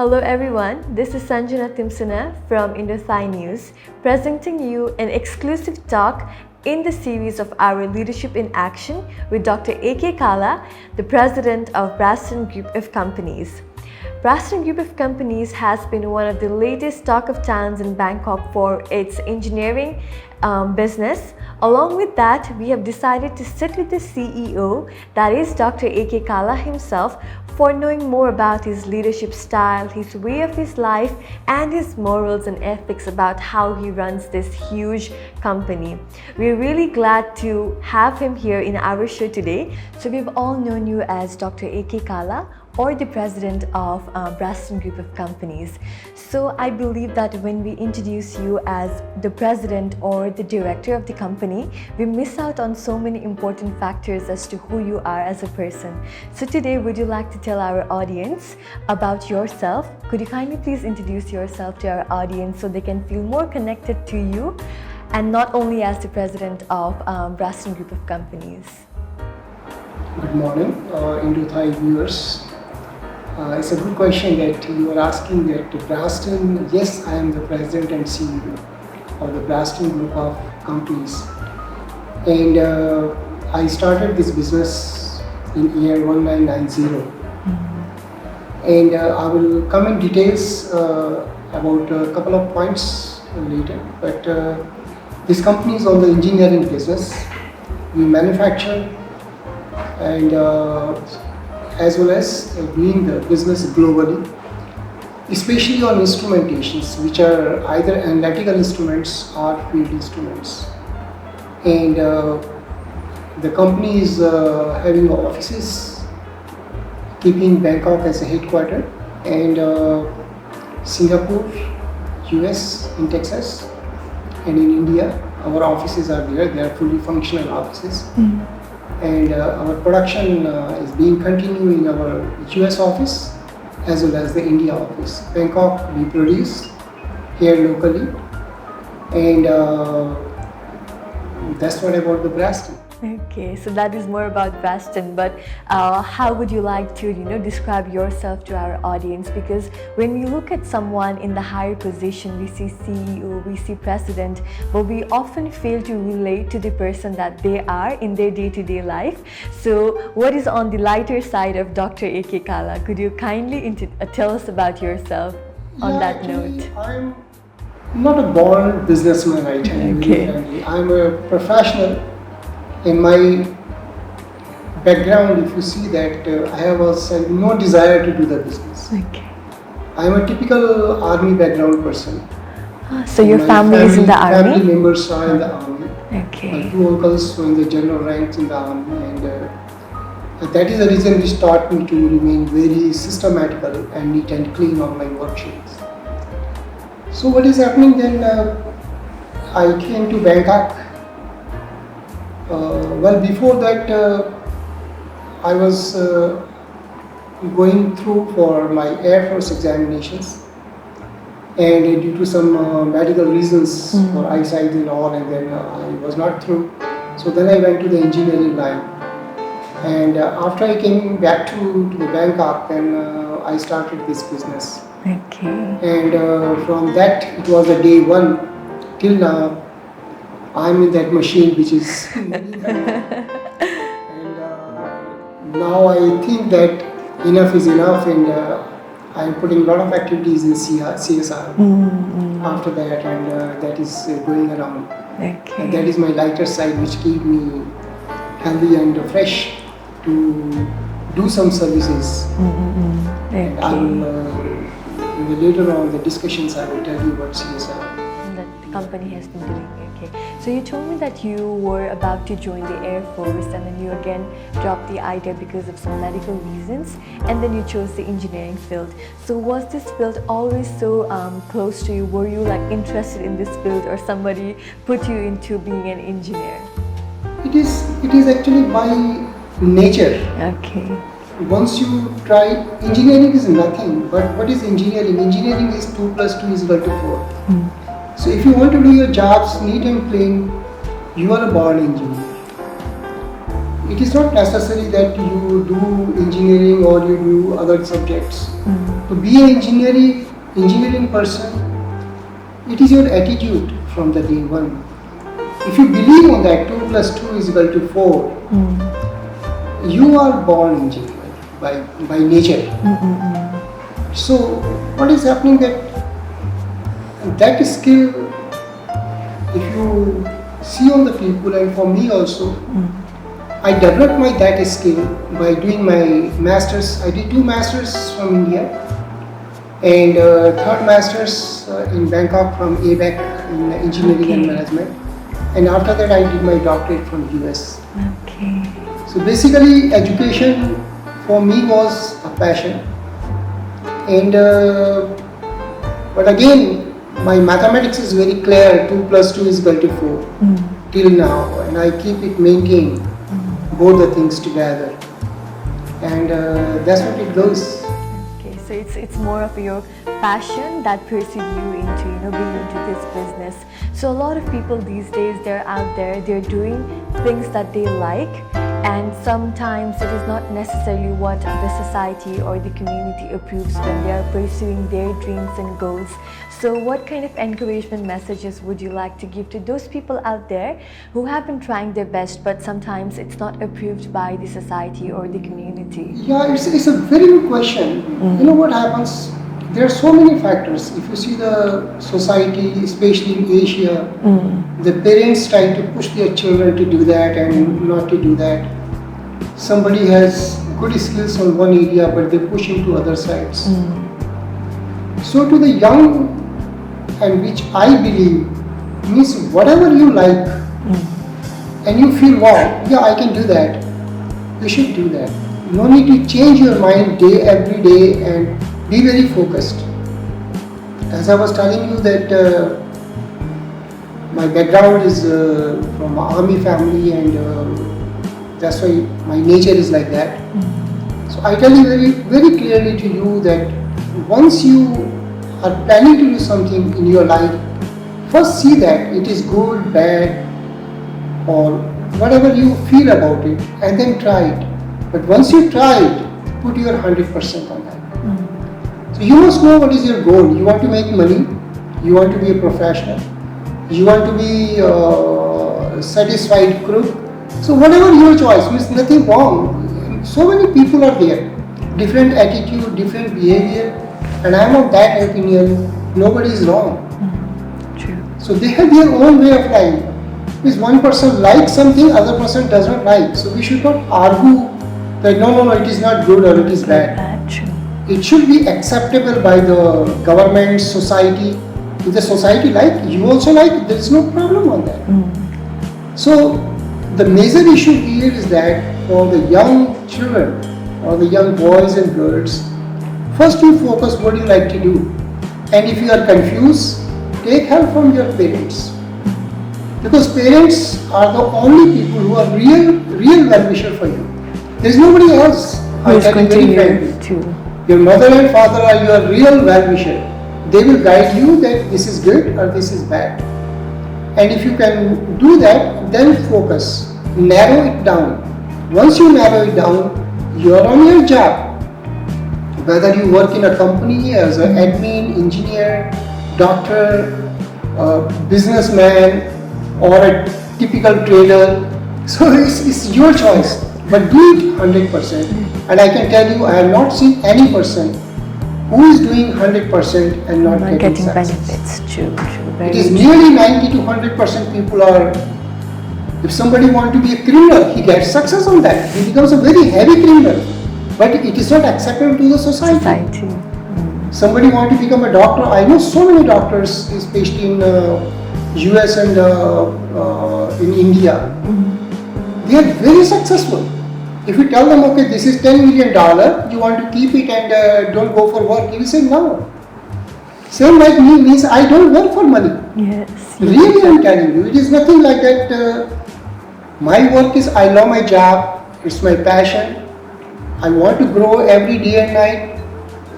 Hello everyone, this is Sanjana Timsuna from Indothai News, presenting you an exclusive talk in the series of our Leadership in Action with Dr. A.K. Kala, the president of Braston Group of Companies. Braston Group of Companies has been one of the latest talk of towns in Bangkok for its engineering business. Along with that, we have decided to sit with the CEO, that is Dr. A.K. Kala himself, for knowing more about his leadership style, his way of his life, and his morals and ethics about how he runs this huge company. We're really glad to have him here in our show today. So we've all known you as Dr. A.K. Kala, or the president of Braston Group of Companies. So I believe that when we introduce you as the president or the director of the company, we miss out on so many important factors as to who you are as a person. So today, would you like to tell our audience about yourself? Could you kindly please introduce yourself to our audience so they can feel more connected to you, and not only as the president of Braston Group of Companies? Good morning, Indothai viewers. It's a good question that you are asking that Braston. Yes, I am the president and CEO of the Braston Group of Companies, and I started this business in year 1990. And I will come in details about a couple of points later. But this company is on the engineering business. We manufacture and as well as doing the business globally, especially on instrumentations which are either analytical instruments or field instruments. And the company is having offices, keeping Bangkok as a headquarter, and Singapore, US, in Texas, and in India. Our offices are there. They are fully functional offices. And our production is being continued in our US office as well as the India office. Bangkok, we produce here locally, and that's what about the Braston. Okay, so that is more about Braston, but how would you like to, describe yourself to our audience? Because when we look at someone in the higher position, we see CEO, we see president, but we often fail to relate to the person that they are in their day-to-day life. So what is on the lighter side of Dr. A.K. Kala? Could you kindly tell us about yourself on that note? I'm not a born businessman, I tell you. Okay. I'm a professional. In my background, if you see that I have no desire to do the business. Okay. I am a typical army background person. So your family is in the army? Family members are in the army. Okay. My two uncles were in the general ranks in the army, and that is the reason which taught me to remain very systematical and neat and clean on my worksheets. So what is happening then? I came to Bangkok. Well, before that, I was going through for my Air Force examinations, and due to some medical reasons for eyesight and all, and then I was not through. So then I went to the engineering line, and after I came back to the Bangkok, then I started this business. Okay. And from that, it was a day one till now. I'm in that machine which is and now I think that enough is enough, and I'm putting a lot of activities in CSR after that, and that is going around. Okay. And that is my lighter side which keep me healthy and fresh to do some services. Okay. And I will, later on the discussions, I will tell you what CSR that the company has been doing. Okay, so you told me that you were about to join the Air Force, and then you again dropped the idea because of some medical reasons, and then you chose the engineering field. So was this field always so close to you? Were you like interested in this field, or somebody put you into being an engineer? It is actually by nature. Okay. Once you try, engineering is nothing, but what is engineering? Engineering is 2 + 2 is equal to 4. So if you want to do your jobs neat and clean, you are a born engineer. it is not necessary that you do engineering or you do other subjects. To be an engineering person, it is your attitude from the day one. If you believe on that 2 plus 2 is equal to 4, you are born engineer by nature. So what is happening that skill, if you see on the people, and for me also, I developed that skill by doing my masters. I did 2 masters from India and 3rd masters in Bangkok from ABAC in engineering and management. And after that, I did my doctorate from US. Okay. So basically, education for me was a passion. And but again, my mathematics is very clear. 2 plus 2 is equal to 4 till now, and I keep it maintained both the things together, and that's what it goes. Okay, so it's more of your passion that pursued you into being into this business. So a lot of people these days, they're out there, they're doing things that they like, and sometimes it is not necessarily what the society or the community approves when they are pursuing their dreams and goals. So what kind of encouragement messages would you like to give to those people out there who have been trying their best, but sometimes it's not approved by the society or the community? Yeah, it's a very good question. You know what happens? There are so many factors. If you see the society, especially in Asia, the parents try to push their children to do that and not to do that. Somebody has good skills on one area, but they push him to other sides. So to the young, and which I believe means whatever you like and you feel, wow, yeah, I can do that, you should do that. No need to change your mind every day and be very focused. As I was telling you that my background is from an army family, and that's why my nature is like that. So I tell you very, very clearly to you that once you are planning to do something in your life, first see that it is good, bad, or whatever you feel about it, and then try it. But once you try it, put your 100% on that. So you must know what is your goal. You want to make money, you want to be a professional, you want to be a satisfied crook. So whatever your choice, means nothing wrong. So many people are there, different attitude, different behavior, and I am of that opinion, nobody is wrong. True. So they have their own way of life. If one person likes something, other person does not like. So we should not argue that no, it is not good or it is bad. True. It should be acceptable by the government, society. If the society like, you also like, there is no problem on that. So the major issue here is that for the young children or the young boys and girls, first you focus what you like to do. And if you are confused, take help from your parents. Because parents are the only people who are real well-wisher for you. There is nobody else. Who is going to hear too. Your mother and father are your real well-wisher. They will guide you that this is good or this is bad. And if you can do that, then focus. Narrow it down. Once you narrow it down, you are on your job. Whether you work in a company as an admin, engineer, doctor, businessman, or a typical trader. So it's your choice. But do it 100%. And I can tell you, I have not seen any person who is doing 100% and not getting success. benefits. True. It is nearly 90 to 100% people are. If somebody wants to be a criminal, he gets success on that. He becomes a very heavy criminal. But it is not acceptable to the society. Somebody wants to become a doctor. I know so many doctors, especially in US and in India. They are very successful. If you tell them, okay, this is $10 million, you want to keep it and don't go for work, he will say no. Same like me means I don't work for money. Yes. Really, I am telling you, it is nothing like that. My work is, I love my job, it's my passion. I want to grow every day and night,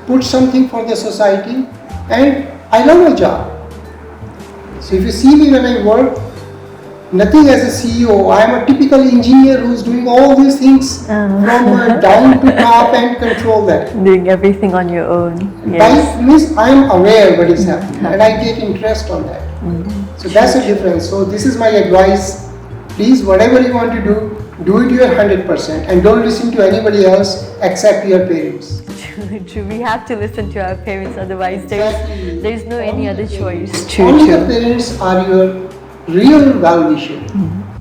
put something for the society, and I love my job. So if you see me when I work, nothing as a CEO. I am a typical engineer who's doing all these things from down to top and control that. Doing everything on your own. By means I am aware what is happening and I take interest on that. So that's the difference. So this is my advice. Please, whatever you want to do it your 100% and don't listen to anybody else except your parents. True. We have to listen to our parents, otherwise there's no any other choice. Only your parents are your real well-wisher.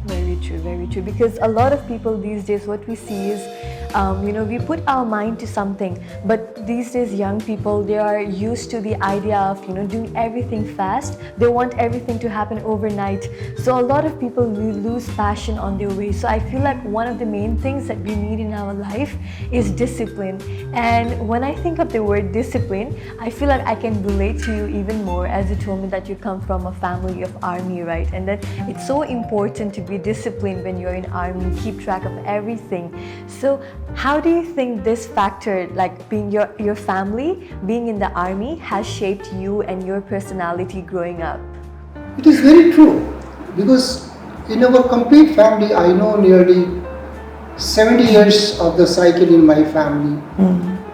Very true. Because a lot of people these days, what we see is, we put our mind to something, but these days young people, they are used to the idea of, doing everything fast. They want everything to happen overnight. So a lot of people lose passion on their way. So I feel like one of the main things that we need in our life is discipline. And when I think of the word discipline, I feel like I can relate to you even more, as you told me that you come from a family of army, right? And that it's so important to be disciplined when you're in army, keep track of everything. So how do you think this factor, like being your family, being in the army, has shaped you and your personality growing up? It is very true, because in our complete family, I know nearly 70 years of the cycle in my family.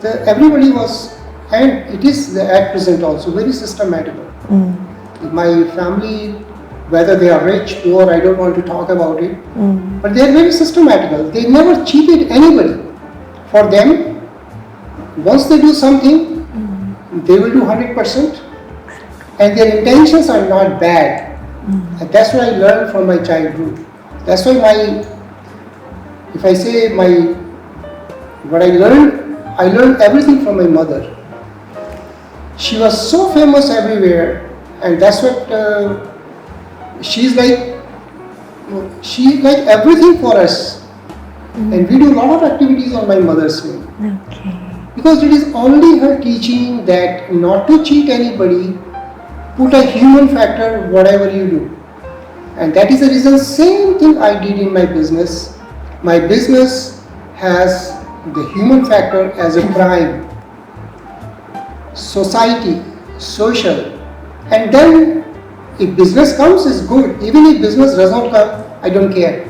Everybody was, and it is at present also, very systematical. My family, whether they are rich, poor, I don't want to talk about it, but they are very systematical. They never cheated anybody. For them, once they do something, they will do 100%, and their intentions are not bad. And that's what I learned from my childhood. That's why what I learned everything from my mother. She was so famous everywhere, and that's what she's like everything for us. And we do a lot of activities on my mother's way. Okay. Because it is only her teaching that not to cheat anybody, put a human factor whatever you do. And that is the reason, same thing I did in my business. My business has the human factor as a prime. Society, social. And then if business comes, is good. Even if business does not come, I don't care.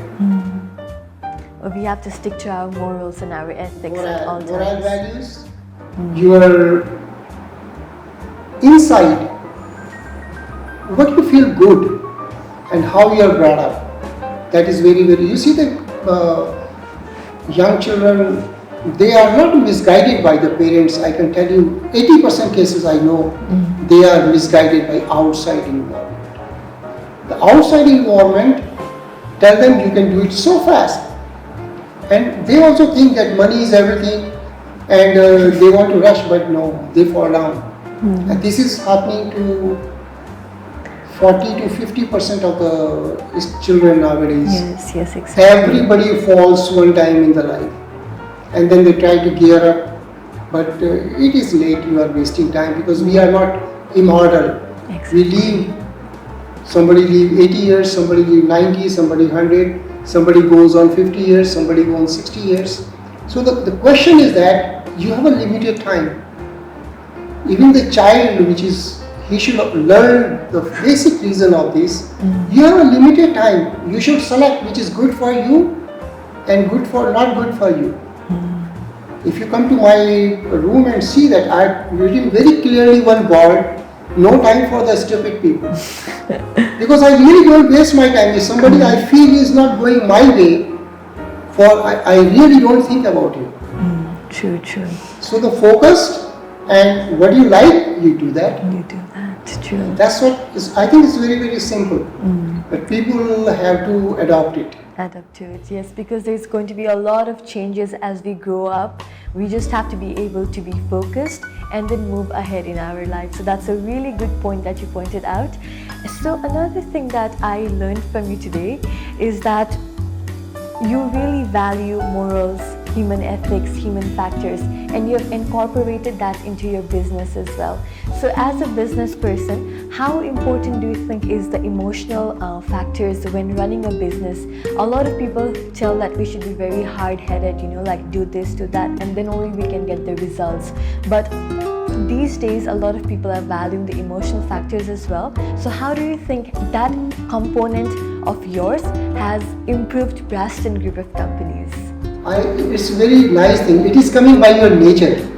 We have to stick to our morals and our ethics at all times. Moral values, your inside, what you feel good and how you are brought up. That is very, very, you see that young children, they are not misguided by the parents. I can tell you 80% cases I know, they are misguided by outside environment. The outside environment tell them you can do it so fast. And they also think that money is everything, and they want to rush, but no, they fall down. And this is happening to 40 to 50% of the children nowadays. Yes, exactly. Everybody falls one time in the life, and then they try to gear up, but it is late. You are wasting time, because we are not immortal. Exactly. We live. Somebody live 80 years, somebody live 90, somebody 100. Somebody goes on 50 years, somebody goes on 60 years. So the question is that you have a limited time. Even the child, he should learn the basic reason of this. You have a limited time. You should select which is good for you and not good for you. If you come to my room and see that I've written very clearly one board, no time for the stupid people. Because I really don't waste my time. If somebody I feel is not going my way, I really don't think about it. True. So the focused and what you like, you do that. You do that, true. That's what I think it's very, very simple. But people have to adopt it. Adapt to it, yes, because there's going to be a lot of changes as we grow up. We just have to be able to be focused and then move ahead in our life. So that's a really good point that you pointed out. So another thing that I learned from you today is that you really value morals, human ethics, human factors, and you have incorporated that into your business as well. So as a business person, how important do you think is the emotional factors when running a business? A lot of people tell that we should be very hard-headed, like do this, do that, and then only we can get the results. But these days, a lot of people are valuing the emotional factors as well. So how do you think that component of yours has improved Braston Group of companies? It's a very nice thing. It is coming by your nature.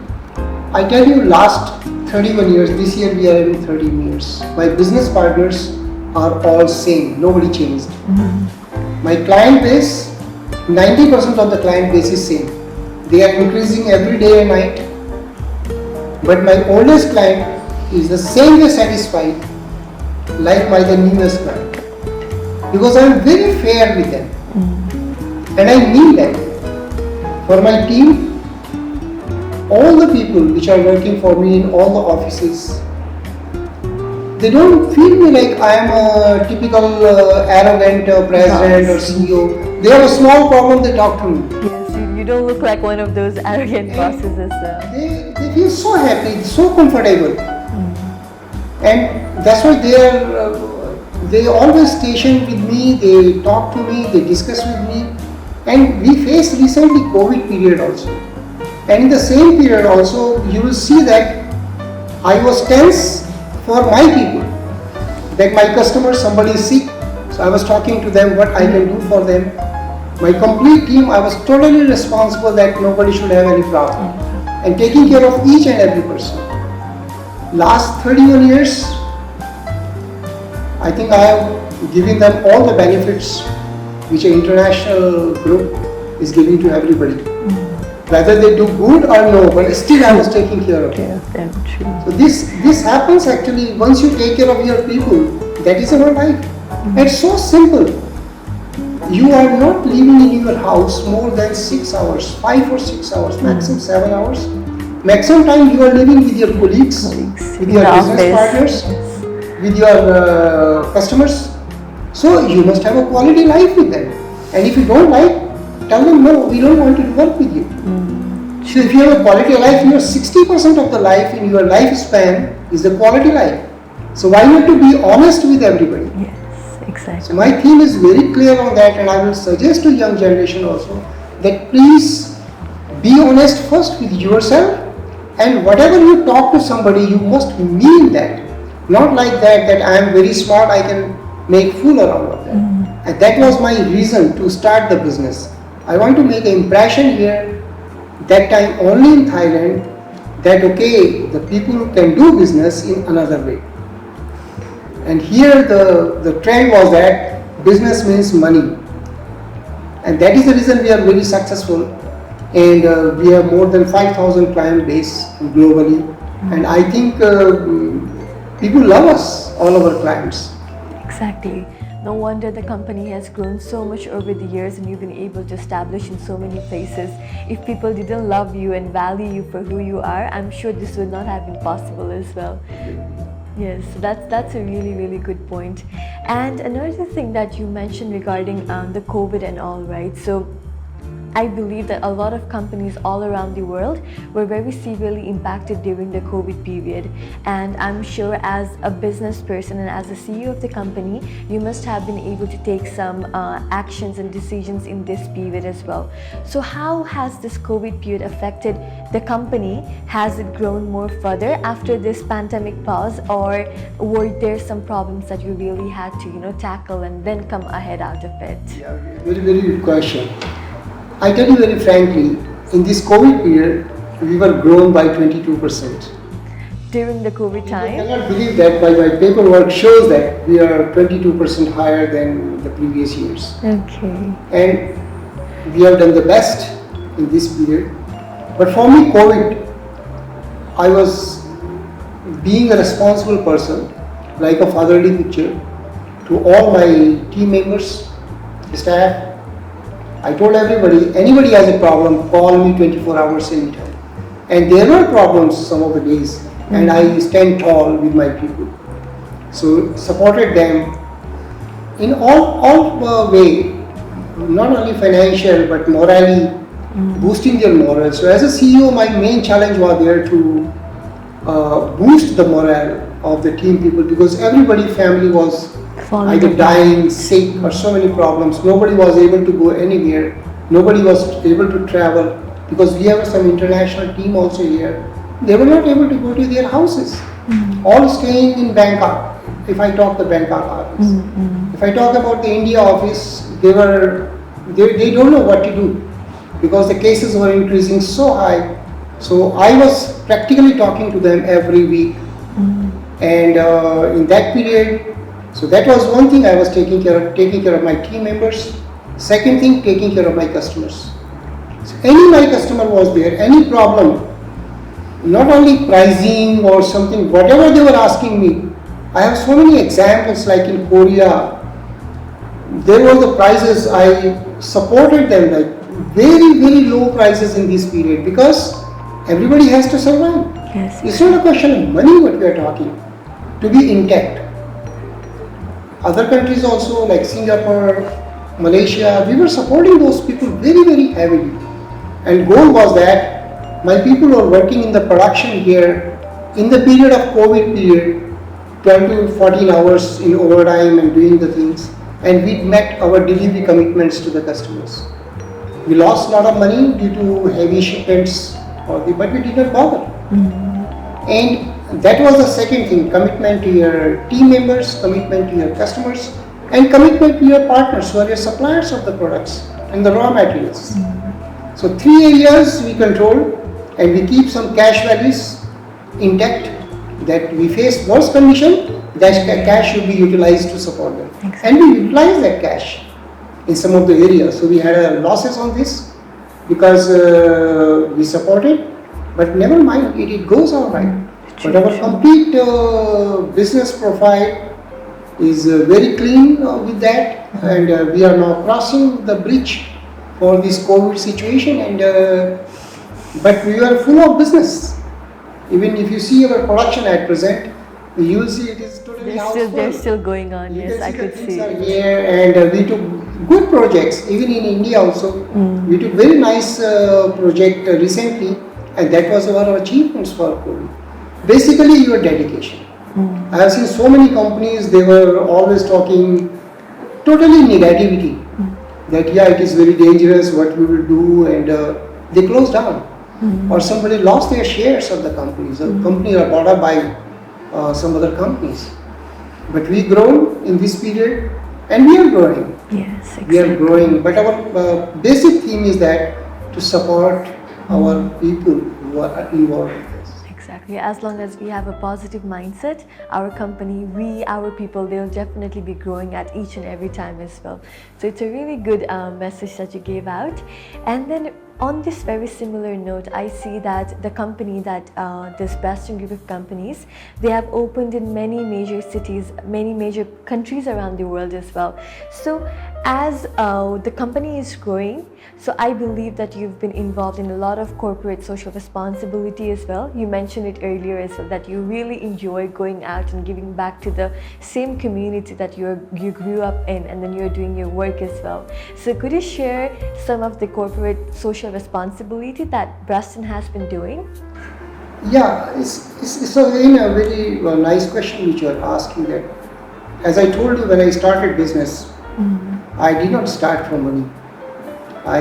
I tell you, last 31 years, this year we are having 13 years. My business partners are all same, nobody changed. My client base, 90% of the client base is same. They are increasing every day and night. But my oldest client is the same way satisfied like the newest client. Because I am very fair with them. And I mean that. For my team, all the people which are working for me in all the offices, they don't feel me like I am a typical arrogant president or CEO. They have a small problem, they talk to me. Yes, you don't look like one of those arrogant bosses as well. They feel so happy, so comfortable. And that's why they always station with me, they talk to me, they discuss with me. And we faced recently COVID period also. And in the same period also, you will see that I was tense for my people. That my customers, somebody is sick, so I was talking to them what I can do for them. My complete team, I was totally responsible that nobody should have any problem. And taking care of each and every person. Last 31 years, I think I have given them all the benefits which an international group is giving to everybody. Whether they do good or no, but still I was taking care of them. So this happens actually once you take care of your people. That is our life. It's so simple. You are not living in your house more than 6 hours, 5 or 6 hours, maximum 7 hours. Maximum time you are living with your colleagues, with your business partners, with your customers. So you must have a quality life with them. And if you don't like, tell them no, we don't want to work with you. So if you have a quality life, your 60% of the life in your lifespan is the quality life. So why not to be honest with everybody? Yes, exactly. So my theme is very clear on that, and I will suggest to young generation also that please be honest first with yourself, and whatever you talk to somebody, you must mean that. Not like that I am very smart, I can make fool around of that. And that was my reason to start the business. I want to make an impression here, that time only in Thailand, that okay, the people can do business in another way. And here the trend was that business means money. And that is the reason we are very successful. And we have more than 5,000 client base globally. And I think people love us, all our clients. Exactly. No wonder the company has grown so much over the years and you've been able to establish in so many places. If people didn't love you and value you for who you are, I'm sure this would not have been possible as well. Yes, that's a really good point. And another thing that you mentioned regarding the COVID and all, right? So I believe that a lot of companies all around the world were very severely impacted during the COVID period. And I'm sure as a business person and as a CEO of the company, you must have been able to take some actions and decisions in this period as well. So how has this COVID period affected the company? Has it grown more further after this pandemic pause, or were there some problems that you really had to, tackle and then come ahead out of it? Yeah, very good question. I tell you very frankly, in this COVID period, we were grown by 22%. During the COVID time? I cannot believe that, but my paperwork shows that we are 22% higher than the previous years. Okay. And we have done the best in this period. But for me, COVID, I was being a responsible person, like a fatherly picture, to all my team members, staff. I told everybody, anybody has a problem, call me 24 hours anytime. And there were problems some of the days, and I stand tall with my people. So supported them in all way, not only financial but morally, boosting their morale. So as a CEO, my main challenge was there to boost the morale of the team people, because everybody, family was either dying, sick, or so many problems. Nobody was able to go anywhere. Nobody was able to travel, because we have some international team also here. They were not able to go to their houses. All staying in Bangkok. if I talk the Bangkok office. If I talk about the India office, they don't know what to do because the cases were increasing so high. So I was practically talking to them every week. And in that period, so that was one thing I was taking care of my team members. Second thing, taking care of my customers. So any my customer was there, any problem, not only pricing or something, whatever they were asking me. I have so many examples like in Korea, there were the prices, I supported them like very, very low prices in this period because everybody has to survive. Yes. It's not a question of money what we are talking, to be intact. Other countries also like Singapore, Malaysia, we were supporting those people very, very heavily. And goal was that my people were working in the production here in the period of COVID period, 12 to 14 hours in overtime and doing the things. And we met our delivery commitments to the customers. We lost a lot of money due to heavy shipments, but we did not bother. And that was the second thing, commitment to your team members, commitment to your customers, and commitment to your partners who are your suppliers of the products and the raw materials. So 3 areas we control, and we keep some cash values intact, that we face worse condition, that cash should be utilized to support them. Exactly. And we utilize that cash in some of the areas. So we had losses on this because we supported, but never mind, it goes all right. But our complete business profile is very clean with that, and we are now crossing the bridge for this COVID situation, and but we are full of business. Even if you see our production at present, you will see it is totally houseful. They're still going on. You Yes, I could see. are here, and we took good projects. Even in India also, we took very nice project recently, and that was our achievements for COVID. Basically, your dedication. I have seen so many companies, they were always talking totally negativity. That it is very dangerous what we will do, and they closed down. Or somebody lost their shares of the companies. The company are bought up by some other companies. But we grow in this period, and we are growing. Yes, exactly. We are growing. But our basic theme is that to support our people who are involved in this. Exactly. As long as we have a positive mindset, our company, our people, they'll definitely be growing at each and every time as well. So it's a really good message that you gave out. And then on this very similar note, I see that the company that this Bastion group of companies, they have opened in many major cities, many major countries around the world as well. So as the company is growing, so I believe that you've been involved in a lot of corporate social responsibility as well. You mentioned it earlier as well, that you really enjoy going out and giving back to the same community that you grew up in, and then you're doing your work as well. So could you share some of the corporate social responsibility that Bastion has been doing? Yeah, it's again a very nice question which you are asking. That, as I told you, when I started business, I did not start from money. I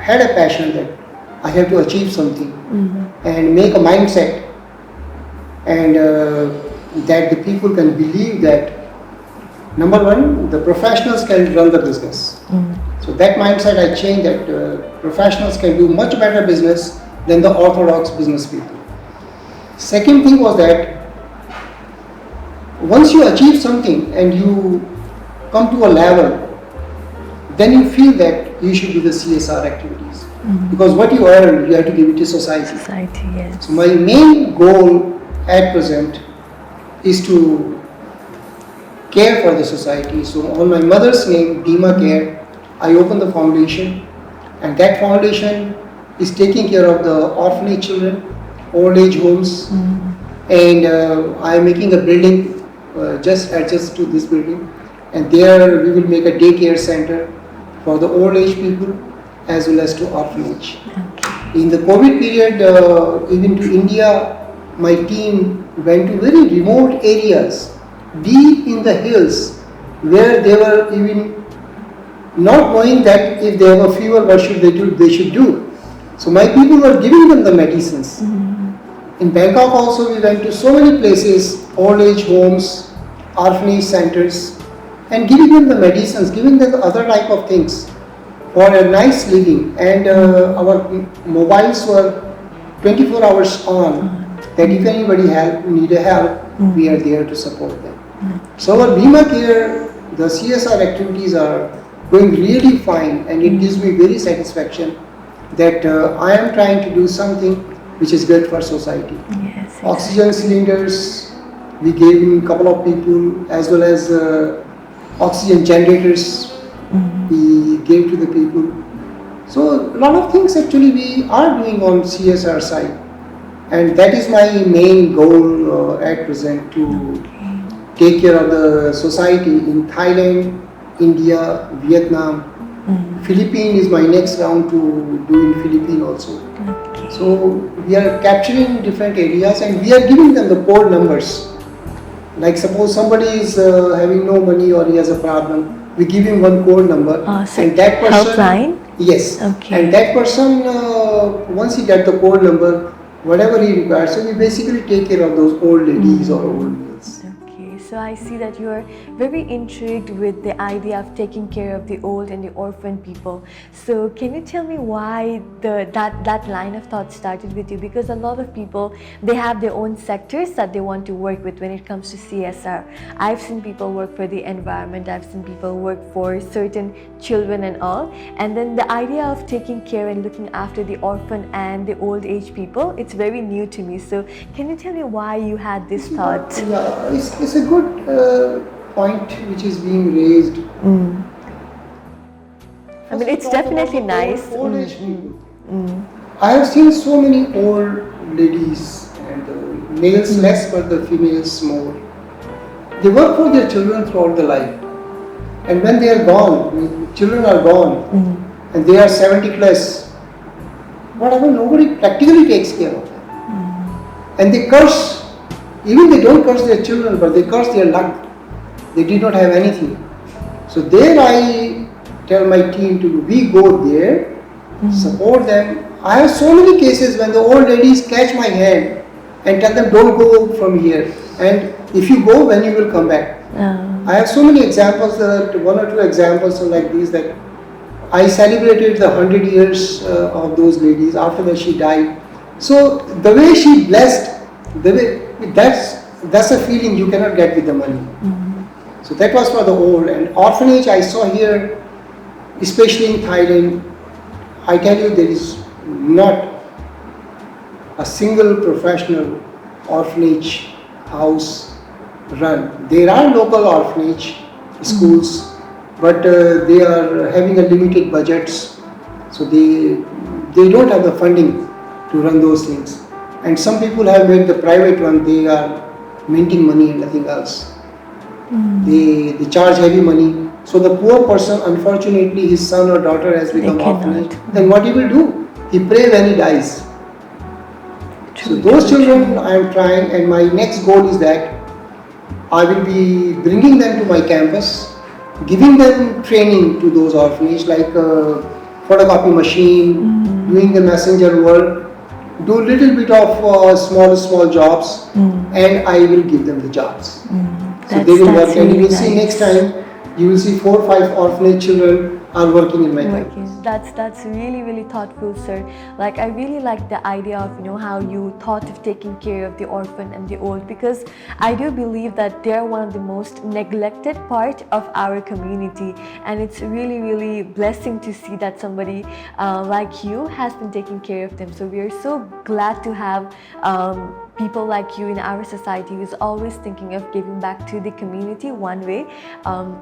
had a passion that I have to achieve something and make a mindset, and that the people can believe that, number one, the professionals can run the business. So that mindset I changed, that professionals can do much better business than the orthodox business people. Second thing was that once you achieve something and you come to a level, then you feel that you should do the CSR activities. Because what you earn, you have to give it to society. Yes. So my main goal at present is to care for the society. So on my mother's name, Bima Care, I opened the foundation, and that foundation is taking care of the orphanage children, old age homes, and I am making a building just adjacent to this building, and there we will make a daycare center for the old age people as well as to orphanage. In the COVID period, even to India, my team went to very remote areas, deep in the hills, where they were even not knowing that if they have a fever, what should they do? They should do. So my people were giving them the medicines. In Bangkok also, we went to so many places, old age homes, orphanage centers and giving them the medicines, giving them the other type of things for a nice living. And our mobiles were 24 hours on, that if anybody need a help, we are there to support them. So our Bima Care, the CSR activities are going really fine, and it gives me very satisfaction that I am trying to do something which is good for society. Yes, exactly. Oxygen cylinders, we gave in a couple of people, as well as oxygen generators, we gave to the people. So a lot of things actually we are doing on CSR side, and that is my main goal at present, to take care of the society in Thailand, India, Vietnam. Philippines is my next round to do in Philippines also. Okay. So we are capturing different areas and we are giving them the code numbers. Like suppose somebody is having no money or he has a problem, we give him one code number, So and that person, helpline? yes, Okay. and that person once he get the code number, whatever he requires, so we basically take care of those old ladies or old males. Okay, so I see that you are very intrigued with the idea of taking care of the old and the orphan people. So can you tell me why that line of thought started with you? Because a lot of people, they have their own sectors that they want to work with when it comes to CSR. I've seen people work for the environment, I've seen people work for certain children and all. And then the idea of taking care and looking after the orphan and the old age people, it's very new to me. So can you tell me why you had this thought? Yeah, it's a good point which is being raised. I mean, it's definitely nice. Old age people. I have seen so many old ladies, and the males less but the females more. They work for their children throughout the life, and when they are gone, children are gone, and they are 70 plus, whatever, nobody practically takes care of them. And they curse. Even they don't curse their children, but they curse their luck. They did not have anything. So there I tell my team to, we go there, support them. I have so many cases when the old ladies catch my hand and tell them, don't go from here. And if you go, when you will come back. I have so many examples, one or two examples like these, that I celebrated the 100 years of those ladies. After that she died. So the way she blessed, the way, that's a feeling you cannot get with the money. So that was for the old. And orphanage I saw here, especially in Thailand, I tell you, there is not a single professional orphanage house run. There are local orphanage schools, but they are having a limited budgets, so they don't have the funding to run those things. And some people have made the private one, they are minting money and nothing else. They charge heavy money. So the poor person, unfortunately, his son or daughter has become orphanage. Then what he will do? He pray when he dies. So those children I am trying, and my next goal is that I will be bringing them to my campus, giving them training to those orphanages, like photocopy machine, doing the messenger work, do little bit of small jobs, and I will give them the jobs. So they will work, and you will see next time, you will see 4 or 5 orphanage children are working in my campus. That's really thoughtful, sir. Like, I really like the idea of, how you thought of taking care of the orphan and the old, because I do believe that they're one of the most neglected part of our community, and it's really blessing to see that somebody like you has been taking care of them. So we are so glad to have people like you in our society who's always thinking of giving back to the community one way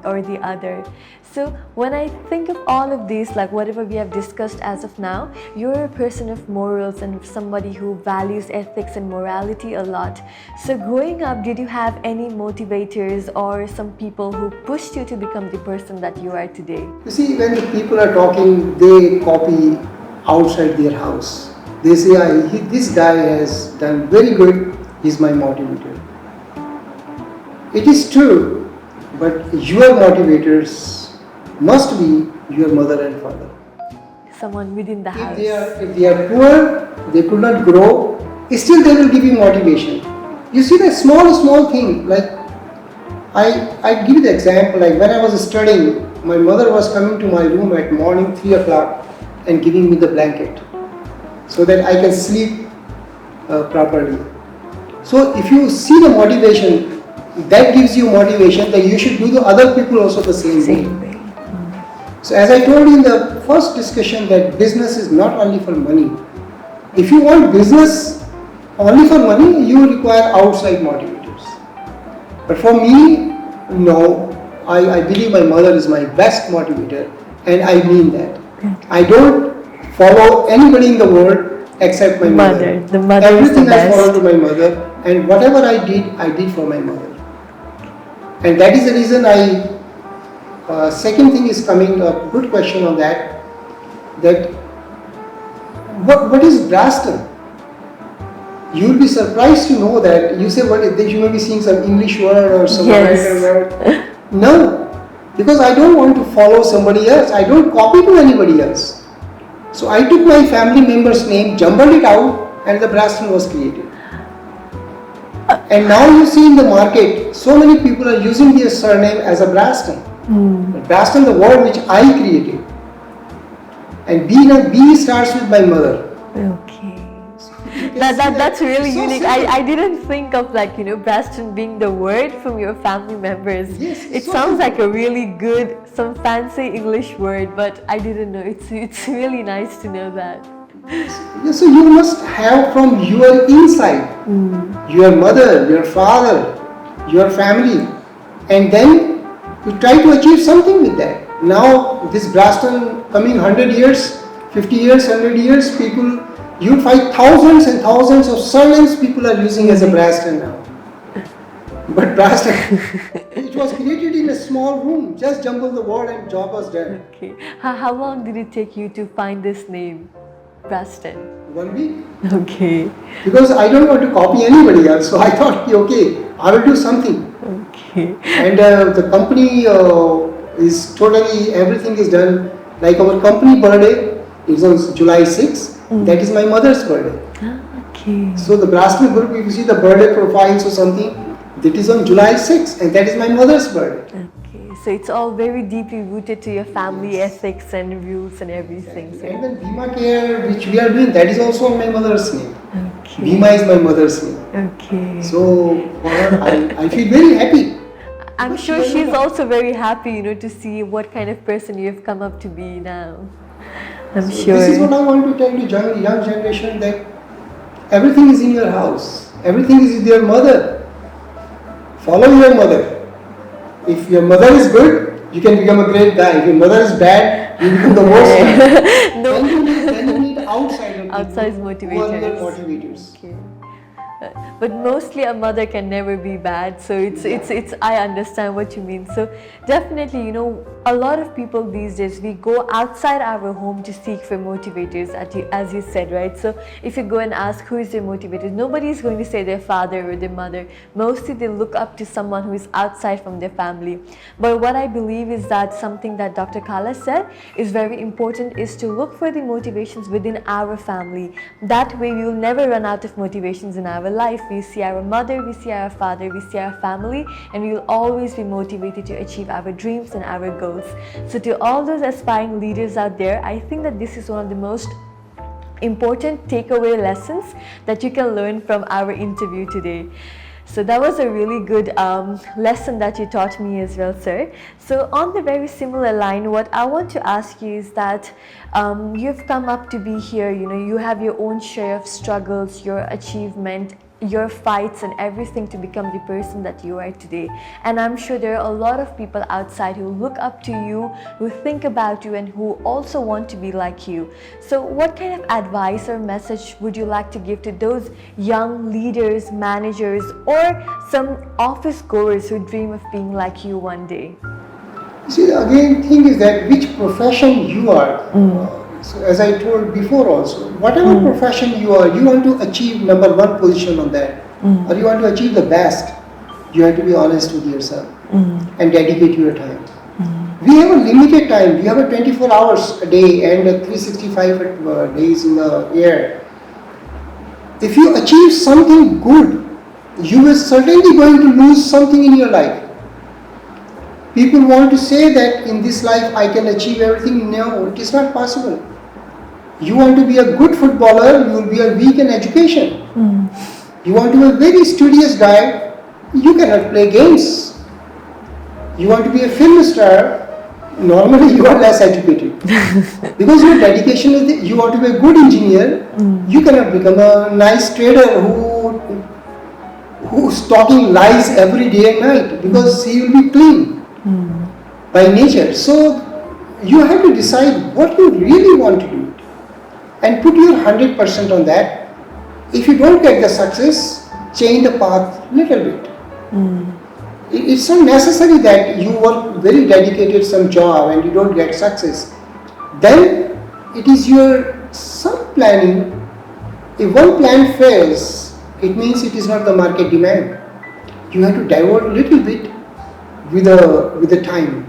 or the other. So when I think of all of this, like whatever we have discussed as of now, you're a person of morals and somebody who values ethics and morality a lot. So growing up, did you have any motivators or some people who pushed you to become the person that you are today? You see, when the people are talking, they copy outside their house. They say, this guy has done very good, he's my motivator. It is true, but your motivators must be your mother and father. Someone within the house. If they are poor, they could not grow, still they will give you motivation. You see that small thing, like I give you the example, like when I was studying, my mother was coming to my room at morning 3 o'clock and giving me the blanket so that I can sleep properly. So if you see the motivation, that gives you motivation that you should do the other people also the same way. So as I told you in the first discussion that business is not only for money. If you want business only for money, you will require outside motivators. But for me, no, I believe my mother is my best motivator, and I mean that. I don't follow anybody in the world except my mother. The mother Everything is the I follow best. to my mother, and whatever I did for my mother. And that is the reason second thing is coming, a good question on that what is Braston? You will be surprised to know that you say you may be seeing some English word or some American word. No, because I don't want to follow somebody else. I don't copy to anybody else. So I took my family member's name, jumbled it out, and the Braston was created. And now you see in the market, so many people are using their surname as a Braston. Braston, the word which I created. And B starts with my mother. Okay. That's really so unique. I didn't think of Braston being the word from your family members. Yes, it so sounds simple. like a really good, some fancy English word, but I didn't know. It's really nice to know that. So you must have from your inside, your mother, your father, your family, and then you try to achieve something with that. Now this Braston coming 100 years, 50 years, 100 years, people, you find thousands and thousands of surnames people are using as a Braston now. But Braston, it was created in a small room, just jumble the word and job was done. Okay. How long did it take you to find this name, Braston? 1 week. Okay. Because I don't want to copy anybody else, so I thought, okay, I will do something. Okay. And the company is totally, everything is done. Like our company birthday is on July 6th. That is my mother's birthday. Okay. So the Braston group, if you see the birthday profiles or something, that is on July 6th, and that is my mother's birthday. Okay. So it's all very deeply rooted to your family ethics and rules and everything. So. And then Bima Care, which we are doing, that is also on my mother's name. Okay. Bima is my mother's name. Okay. So for her, I feel very happy. I'm sure she's also very happy, to see what kind of person you've come up to be now. I'm sure. This is what I want to tell the young generation, that everything is in your house. Everything is with your mother. Follow your mother. If your mother is good, you can become a great guy. If your mother is bad, you become the worst guy. No. Then you need outside motivators. motivators. Okay. But mostly a mother can never be bad, so it's I understand what you mean. So definitely, a lot of people these days, we go outside our home to seek for motivators, as you said, right? So if you go and ask who is their motivator, nobody is going to say their father or their mother. Mostly they look up to someone who is outside from their family. But what I believe is that something that Dr. Kala said is very important, is to look for the motivations within our family. That way we will never run out of motivations in our life. We see our mother, we see our father, we see our family, and we will always be motivated to achieve our dreams and our goals. So to all those aspiring leaders out there, I think that this is one of the most important takeaway lessons that you can learn from our interview today. So that was a really good lesson that you taught me as well, sir. So on the very similar line, what I want to ask you is that you've come up to be here, you have your own share of struggles, your achievement, your fights and everything to become the person that you are today. And I'm sure there are a lot of people outside who look up to you, who think about you, and who also want to be like you. So what kind of advice or message would you like to give to those young leaders, managers, or some office goers who dream of being like you one day? See, again, thing is that which profession you are. So as I told before also, whatever profession you are, you want to achieve number one position on that, or you want to achieve the best, you have to be honest with yourself and dedicate your time. We have a limited time. We have a 24 hours a day and 365 days in the year. If you achieve something good, you will certainly going to lose something in your life. People want to say that in this life I can achieve everything. No, it is not possible. You want to be a good footballer, you will be a weak in education. You want to be a very studious guy, you cannot play games. You want to be a film star, normally you are less educated. Because your dedication is, you want to be a good engineer, you cannot become a nice trader who's talking lies every day and night, because he will be clean by nature. So you have to decide what you really want to do and put your 100% on that. If you don't get the success, change the path little bit. It's not necessary that you work very dedicated some job and you don't get success. Then it is your some planning. If one plan fails, it means it is not the market demand. You have to divert a little bit with the time,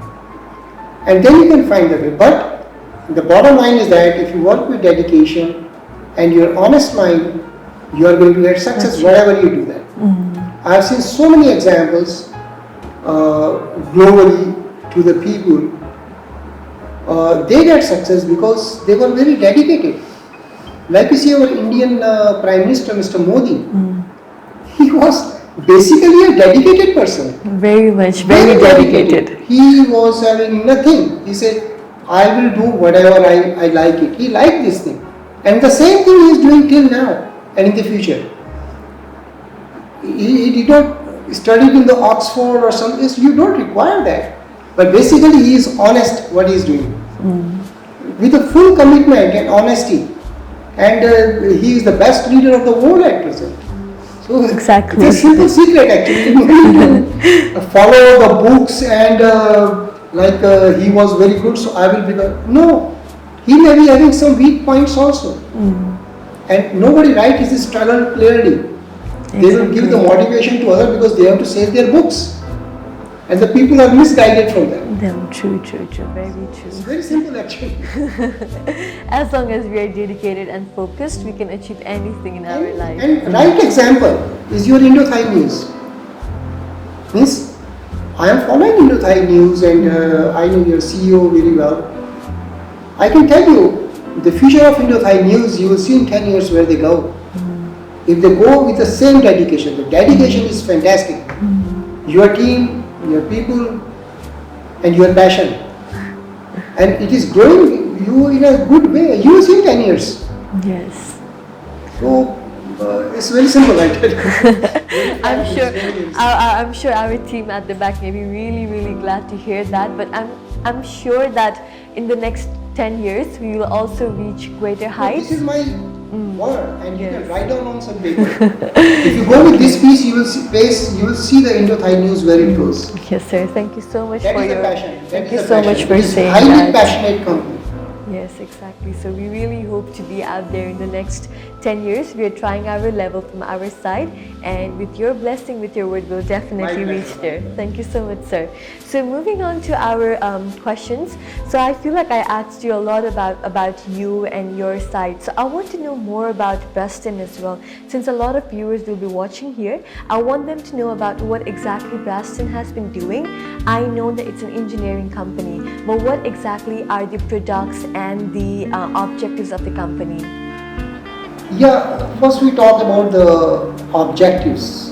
and then you can find the way. But the bottom line is that if you work with dedication and your honest mind, you are going to get success wherever you do that. I have seen so many examples globally to the people. They get success because they were very dedicated. Like you see our Indian Prime Minister, Mr. Modi, he was basically a dedicated person. Very much, very dedicated. He was having nothing. He said, I will do whatever I like it. He liked this thing. And the same thing he is doing till now and in the future. He did not study in the Oxford or something. You don't require that. But basically he is honest what he is doing. With a full commitment and honesty. And he is the best leader of the world at present. So exactly. It's a simple secret actually. To follow the books and he was very good, so I will be the... No. He may be having some weak points also. And nobody writes his struggle clearly. Exactly. They will give the motivation to others because they have to save their books. And the people are misguided from them. True, very true. It's very simple actually. As long as we are dedicated and focused, we can achieve anything in our life. And right example is your Indo-Thai News. Means, I am following Indo-Thai News and I know your CEO very well. I can tell you, the future of Indo-Thai News, you will see in 10 years where they go. If they go with the same dedication, the dedication is fantastic. Your team, your people, and your passion. And it is growing you in a good way. You will see in 10 years. Yes. So, it's very simple, I tell you. I'm sure our team at the back may be really glad to hear that. But I'm sure that in the next 10 years we will also reach greater heights. This is my word, and you can write down on some paper. If you go with this piece, you will see the Indo-Thai News very close. Yes, sir. Thank you so much that for is your passion. Thank you so much for saying that. that. Highly passionate company. Yes, exactly. So we really hope to be out there in the next 10 years. We are trying our level from our side, and with your blessing, with your word, we'll definitely reach there. Thank you so much, sir. So moving on to our questions. So I feel like I asked you a lot about you and your side. So I want to know more about Braston as well. Since a lot of viewers will be watching here, I want them to know about what exactly Braston has been doing. I know that it's an engineering company, but what exactly are the products and the objectives of the company? Yeah, first we talk about the objectives.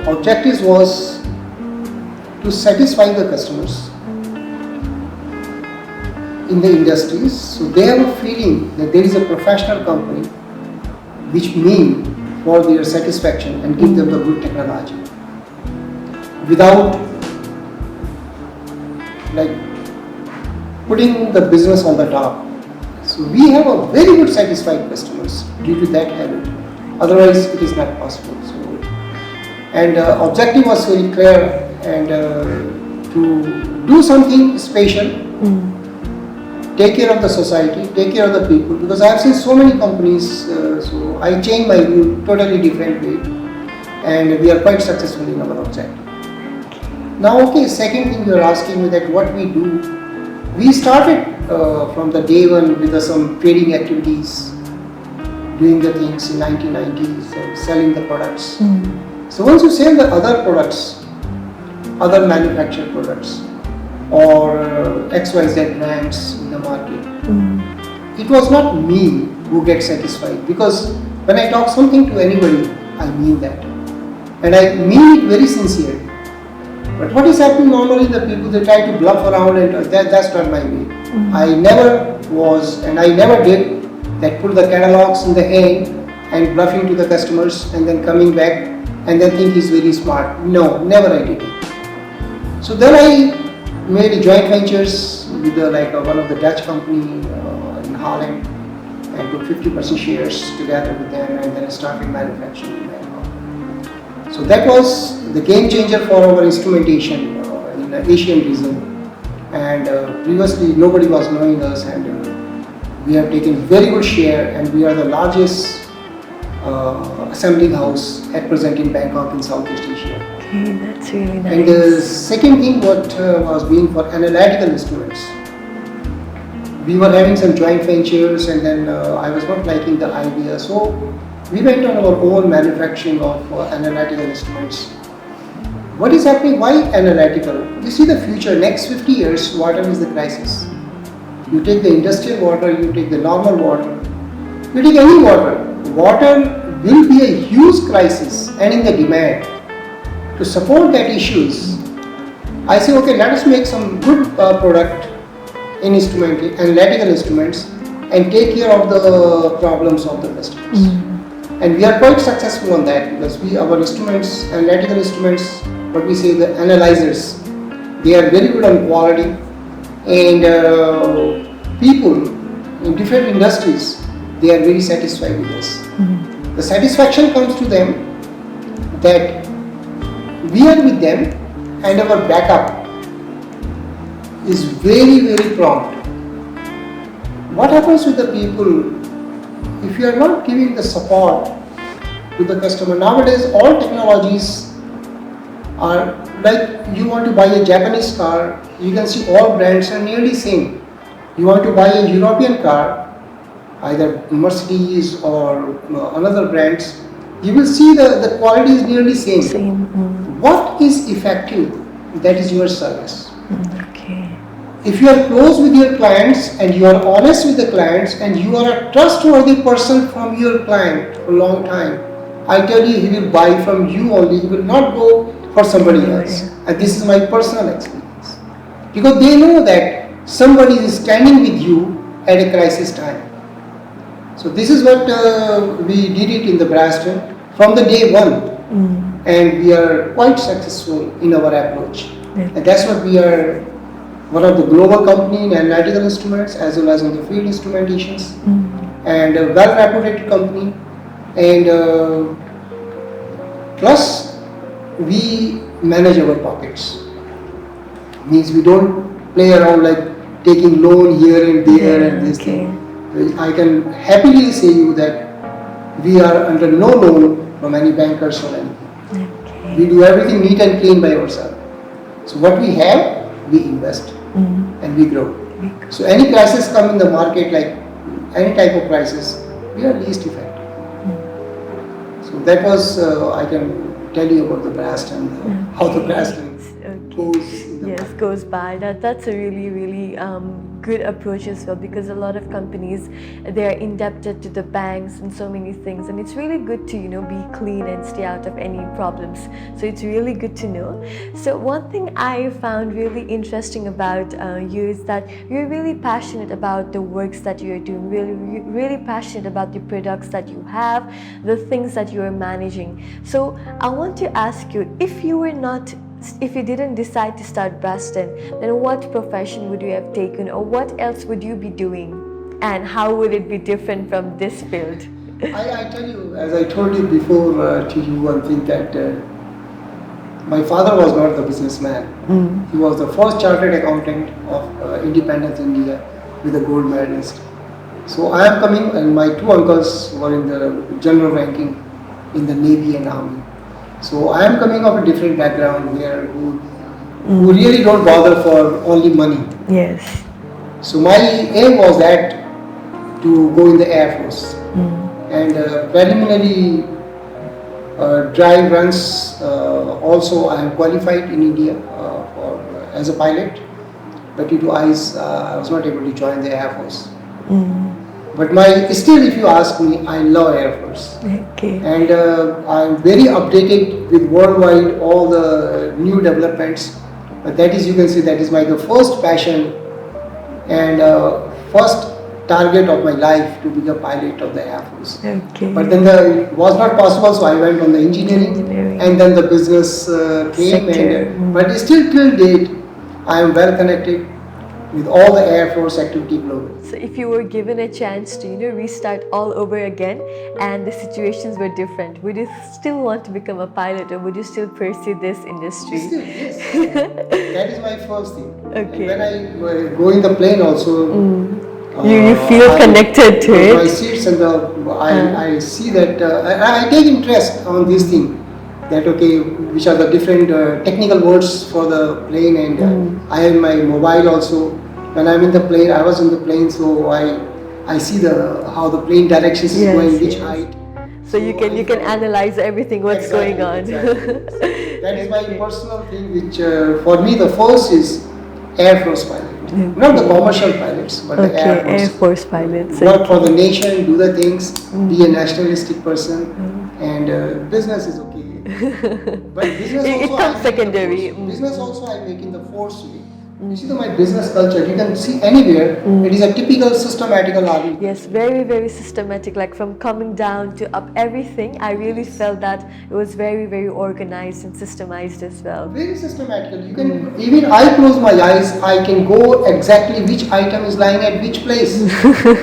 Objectives was to satisfy the customers in the industries. So they have a feeling that there is a professional company which mean for their satisfaction and give them the good technology without putting the business on the top. So we have a very good satisfied customers due to that habit. Otherwise, it is not possible. So, and objective was very clear, and to do something special, take care of the society, take care of the people. Because I have seen so many companies, so I changed my view totally different way, and we are quite successful in our objective. Now, okay, second thing you are asking me that what we do. We started from the day one with some trading activities, doing the things in 1990s, selling the products. So once you sell the other products, other manufactured products, or XYZ brands in the market. It was not me who gets satisfied, because when I talk something to anybody, I mean that. And I mean it very sincerely. But what is happening normally, the people, they try to bluff around, and that's not my way. I never was, and I never did that, put the catalogs in the hand and bluffing to the customers and then coming back and then think he's very smart. No, never I did it. So then I made joint ventures with one of the Dutch company in Holland, and took 50% shares together with them, and then started manufacturing in Bangkok. So that was the game changer for our instrumentation in the Asian region. And previously nobody was knowing us, and we have taken very good share, and we are the largest assembling house at present in Bangkok in Southeast Asia. Okay, that's really nice. And the second thing what was being for analytical instruments. We were having some joint ventures, and then I was not liking the idea, so we went on our own manufacturing of analytical instruments. What is happening? Why analytical? You see the future, next 50 years, water is the crisis. You take the industrial water, you take the normal water, you take any water. Water will be a huge crisis, and in the demand. To support that issues, I say, okay, let us make some good product in analytical instruments, and take care of the problems of the customers. And we are quite successful on that, because our instruments, analytical instruments, what we say, the analyzers, they are very good on quality, and people in different industries, they are very satisfied with us. The satisfaction comes to them that we are with them, and our backup is very, very prompt. What happens with the people if you are not giving the support to the customer? Nowadays, all technologies are like, you want to buy a Japanese car, you can see all brands are nearly same. You want to buy a European car, either Mercedes or another brands, you will see the quality is nearly same. What is effective? That is your service. Okay. If you are close with your clients, and you are honest with the clients, and you are a trustworthy person from your client for a long time, I tell you, he will buy from you only, he will not go for somebody else. And this is my personal experience. Because they know that somebody is standing with you at a crisis time. So this is what we did it in the Braston from the day one. And we are quite successful in our approach. And that's what we are, one of the global company in analytical instruments as well as in the field instrumentations, and a well-reputed company. And plus we manage our pockets. Means we don't play around like taking loan here and there and this thing. I can happily say you that we are under no loan from any bankers or anything. We do everything neat and clean by ourselves. So what we have, we invest and we grow. So any crisis come in the market, like any type of crisis, we are least affected. So that was, I can tell you about the Brast and how the Brast goes. Goes by. That's a really good approach as well, because a lot of companies, they are indebted to the banks and so many things, and it's really good to be clean and stay out of any problems. So it's really good to know. So one thing I found really interesting about you is that you're really passionate about the works that you're doing, really passionate about the products that you have, the things that you're managing. So I want to ask you, if you didn't decide to start Braston, then what profession would you have taken, or what else would you be doing, and how would it be different from this field? I tell you, as I told you before to you one thing, that my father was not the businessman. He was the first chartered accountant of independent India with a gold medalist. So I am coming, and my two uncles were in the general ranking in the Navy and Army. So I am coming of a different background who really don't bother for only money. Yes. So my aim was that to go in the Air Force. And preliminary drive runs also I am qualified in India as a pilot. but due to eyes, I was not able to join the Air Force. But still, if you ask me, I love Air Force. Okay. And I'm very updated with worldwide all the new developments. But that is, you can see, that is the first passion and first target of my life to be a pilot of the Air Force. Okay. But then it was not possible, so I went on the engineering. And then the business came. But still till date, I am well connected with all the Air Force activity globally. So if you were given a chance to, restart all over again and the situations were different, would you still want to become a pilot, or would you still pursue this industry? Still, yes. That is my first thing. Okay. And when I go in the plane also, you feel connected to it. My seats and I see that I take interest on this thing. That okay, which are the different technical words for the plane, and I have my mobile also. When I'm in the plane, I was in the plane, so I see how the plane directions is going, which height. So you can analyze everything what's going on. Exactly. That is my personal thing, which for me the first is Air Force pilot, not the commercial pilots, but the Air Force pilots. Work for the nation, do the things, be a nationalistic person, and business is okay. But business also it comes secondary. Business also I'm making the force way. You see my business culture, you can see anywhere, it is a typical systematical army. Yes, very, very systematic, like from coming down to up everything. I really felt that it was very, very organized and systemized as well. Very systematical. You can, even I close my eyes, I can go exactly which item is lying at which place.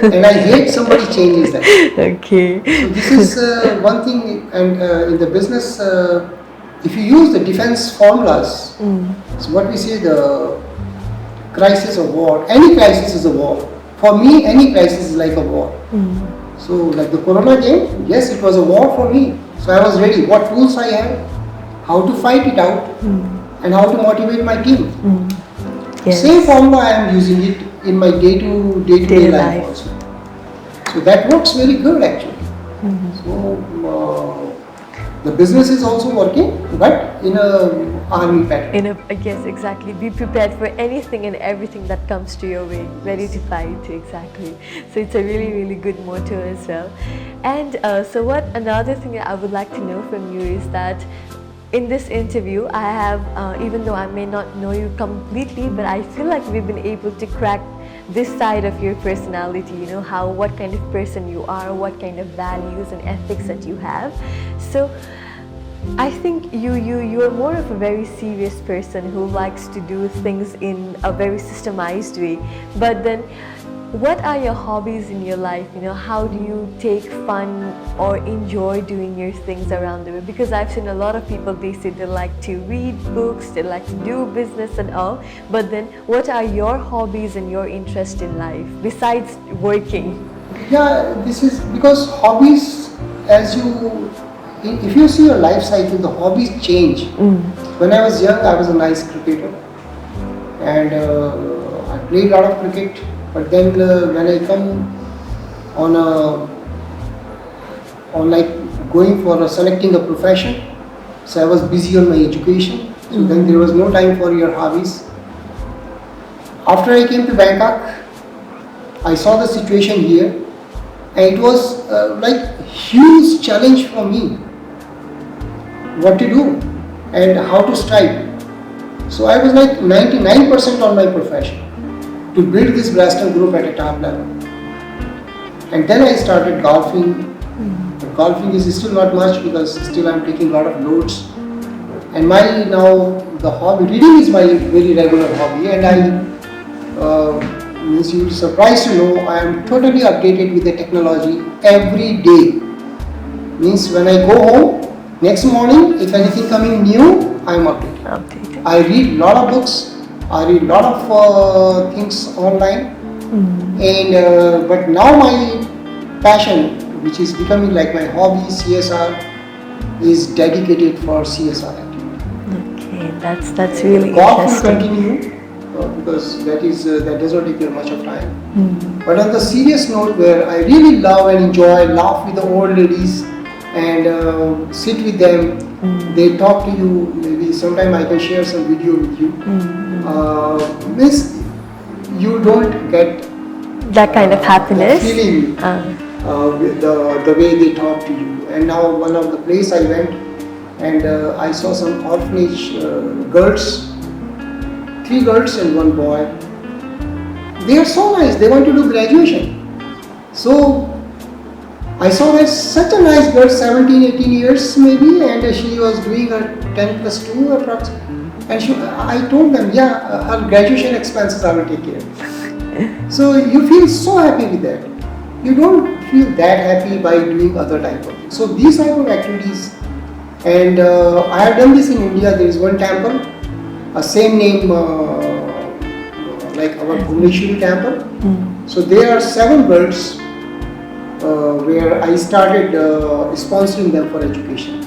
And I hate somebody changes that. Okay. So this is one thing, and in the business, if you use the defense formulas, so what we say, the crisis of war, any crisis is a war. For me, any crisis is like a war. So like the corona came, yes, it was a war for me. So I was ready. What tools I have, how to fight it out, and how to motivate my team. Yes. Same formula I am using it in my day-to-day life also. So that works very good actually. So the business is also working, but in a army pattern. Yes, exactly. Be prepared for anything and everything that comes to your way. Ready to fight, exactly. So it's a really, really good motto as well. And so another thing that I would like to know from you is that in this interview, I have, even though I may not know you completely, but I feel like we've been able to crack this side of your personality, what kind of person you are, what kind of values and ethics that you have. So I think you're more of a very serious person who likes to do things in a very systemized way. But then, what are your hobbies in your life? How do you take fun or enjoy doing your things around the world? Because I've seen a lot of people, they say they like to read books, they like to do business and all. But then, what are your hobbies and your interest in life besides working? Yeah, this is because hobbies, if you see your life cycle, the hobbies change. When I was young, I was a nice cricketer, and I played a lot of cricket. But then when I come on like going for selecting a profession, so I was busy on my education. So then there was no time for your hobbies. After I came to Bangkok, I saw the situation here, and it was like huge challenge for me. What to do and how to strive. So I was like 99% on my profession to build this Braston group at a top level. And then I started golfing. But golfing is still not much because still I'm taking a lot of loads. And the hobby, reading is my very regular hobby, and means you'll be surprised to know I am totally updated with the technology every day. Means when I go home, next morning, if anything coming new, I am updated. I read a lot of books, I read a lot of things online, and but now my passion, which is becoming like my hobby, CSR, is dedicated for CSR activity. Okay, that's really golf interesting. Will continue because that does not take much of time. But on the serious note, where I really love and enjoy, laugh with the old ladies, and sit with them, they talk to you. Maybe sometime I can share some video with you. you don't get that kind of happiness. the feeling, the way they talk to you. And now one of the place I went, and I saw some orphanage girls, 3 girls and 1 boy. They are so nice. They want to do graduation. So I saw that such a nice girl, 17, 18 years maybe, and she was doing her 10 plus 2 approximately. And I told them, yeah, her graduation expenses I will take care of. So you feel so happy with that. You don't feel that happy by doing other type of things. So these type of activities, and I have done this in India. There is one temple, same name like our Bhubaneswari temple. So there are 7 girls where I started sponsoring them for education.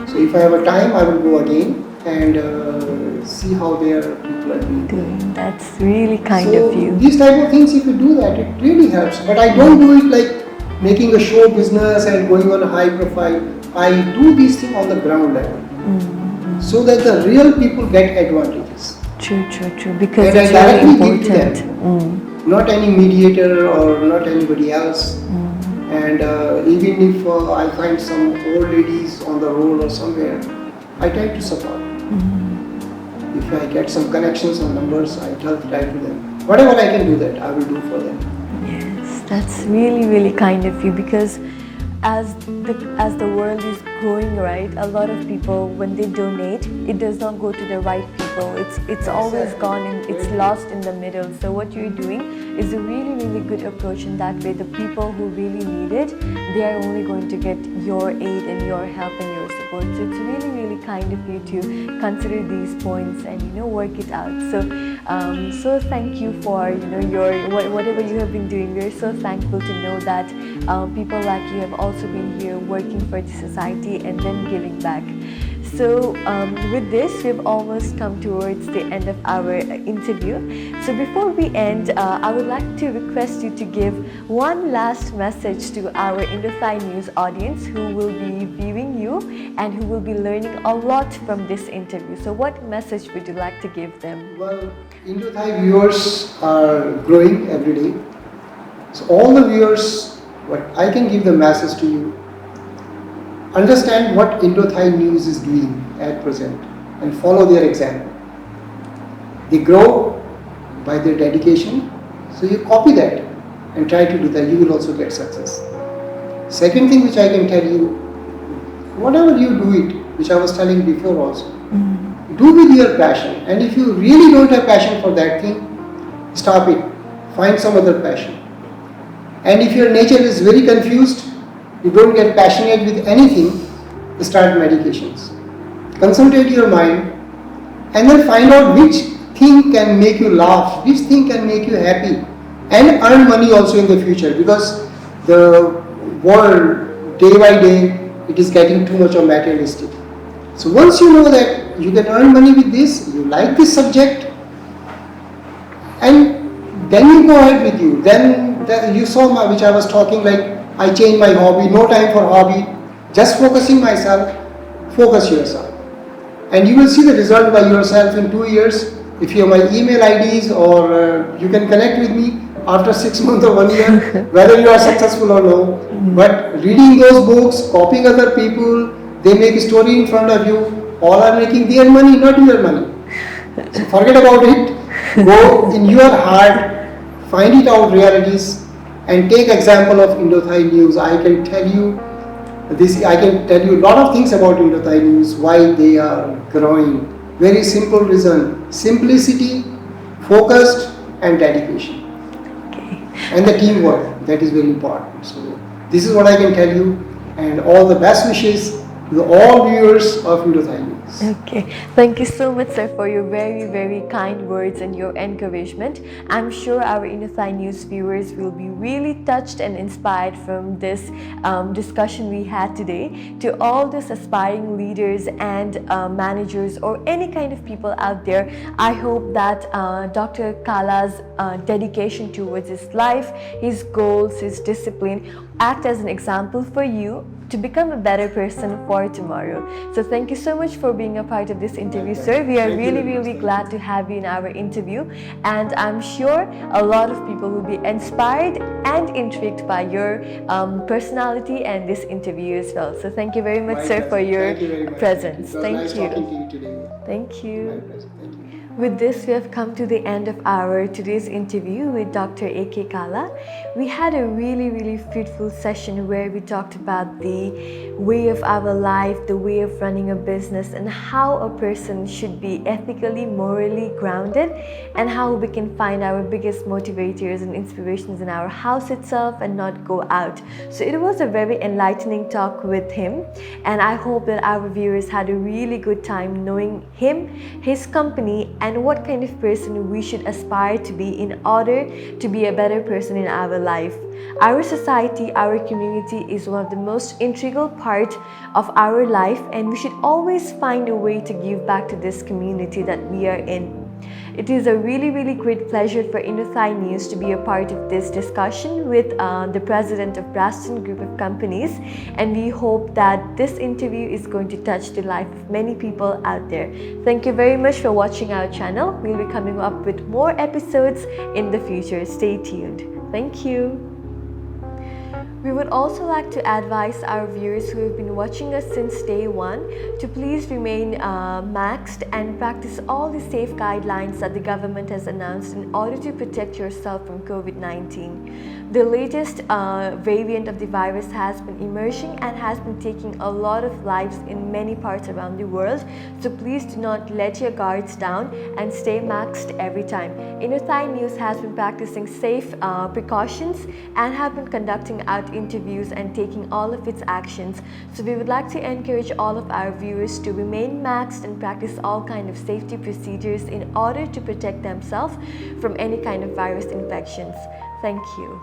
So if I have a time, I will go again and see how their people are doing. That's really kind of you. These type of things, if you do that, it really helps. But I don't do it like making a show business and going on a high profile. I do these things on the ground level, so that the real people get advantages. True. Because and it's I really directly give to important. them, not any mediator or not anybody else. And even if I find some old ladies on the road or somewhere, I try to support. If I get some connections or numbers, I try to them. Whatever I can do that, I will do for them. Yes, that's really kind of you, because as the world is growing, right, a lot of people, when they donate, it does not go to the right people. It's always gone and it's lost in the middle. So what you're doing is a really good approach. In that way, the people who really need it, they are only going to get your aid and your help and your support. So it's really kind of you to consider these points and work it out. So thank you for your whatever you have been doing. We're so thankful to know that people like you have also been here working for the society and then giving back. So with this, we've almost come towards the end of our interview. So before we end, I would like to request you to give one last message to our Indothai News audience who will be viewing you and who will be learning a lot from this interview. So what message would you like to give them? Well, Indothai viewers are growing every day. So all the viewers, what I can give the message to you, understand what Indothai News is doing at present and follow their example. They grow by their dedication, so you copy that and try to do that. You will also get success. Second thing which I can tell you, whatever you do it, which I was telling before also, do with your passion. And if you really don't have passion for that thing, stop it. Find some other passion. And if your nature is very confused, you don't get passionate with anything, start meditations. Concentrate your mind and then find out which thing can make you laugh, which thing can make you happy, and earn money also in the future, because the world, day by day, it is getting too much of materialistic. So once you know that you can earn money with this, you like this subject, and then you go ahead with you. Then you saw which I was talking, like I changed my hobby, no time for hobby, just focusing myself, focus yourself. And you will see the result by yourself in 2 years. If you have my email IDs, or you can connect with me after 6 months or 1 year, whether you are successful or no. But reading those books, copying other people, they make a story in front of you, all are making their money, not your money. So forget about it, go in your heart, find it out realities, and take example of Indothai News. I can tell you a lot of things about Indothai News, why they are growing. Very simple reason: simplicity, focused, and dedication. Okay. And the teamwork, that is very important. So this is what I can tell you, and all the best wishes to all viewers of Indothai News. Okay, thank you so much, sir, for your very kind words and your encouragement. I'm sure our Indothai News viewers will be really touched and inspired from this discussion we had today. To all those aspiring leaders and managers or any kind of people out there, I hope that Dr. Kala's dedication towards his life, his goals, his discipline act as an example for you to become a better person for more tomorrow. So thank you so much for being a part of this interview, sir. We are Thank you really, very much. really glad to have you in our interview, and I'm sure a lot of people will be inspired and intrigued by your personality and this interview as well. So thank you very much, My sir, for pleasure. your Thank you very much. presence. It was Thank nice you. talking to you today. Thank you. My pleasure. Thank you. With this, we have come to the end of our today's interview with Dr. A.K. Kala. We had a really, really fruitful session where we talked about the way of our life, the way of running a business, and how a person should be ethically, morally grounded, and how we can find our biggest motivators and inspirations in our house itself and not go out. So it was a very enlightening talk with him, and I hope that our viewers had a really good time knowing him, his company, and what kind of person we should aspire to be in order to be a better person in our life. Our society, our community is one of the most integral part of our life, and we should always find a way to give back to this community that we are in. It is a really, really great pleasure for Indothai News to be a part of this discussion with the president of Braston Group of Companies, and we hope that this interview is going to touch the life of many people out there. Thank you very much for watching our channel. We'll be coming up with more episodes in the future. Stay tuned. Thank you. We would also like to advise our viewers who have been watching us since day one to please remain maxed and practice all the safe guidelines that the government has announced in order to protect yourself from COVID-19. The latest variant of the virus has been emerging and has been taking a lot of lives in many parts around the world. So please do not let your guards down and stay maxed every time. Indothai News has been practicing safe precautions and have been conducting out interviews and taking all of its actions. So we would like to encourage all of our viewers to remain maxed and practice all kind of safety procedures in order to protect themselves from any kind of virus infections. Thank you.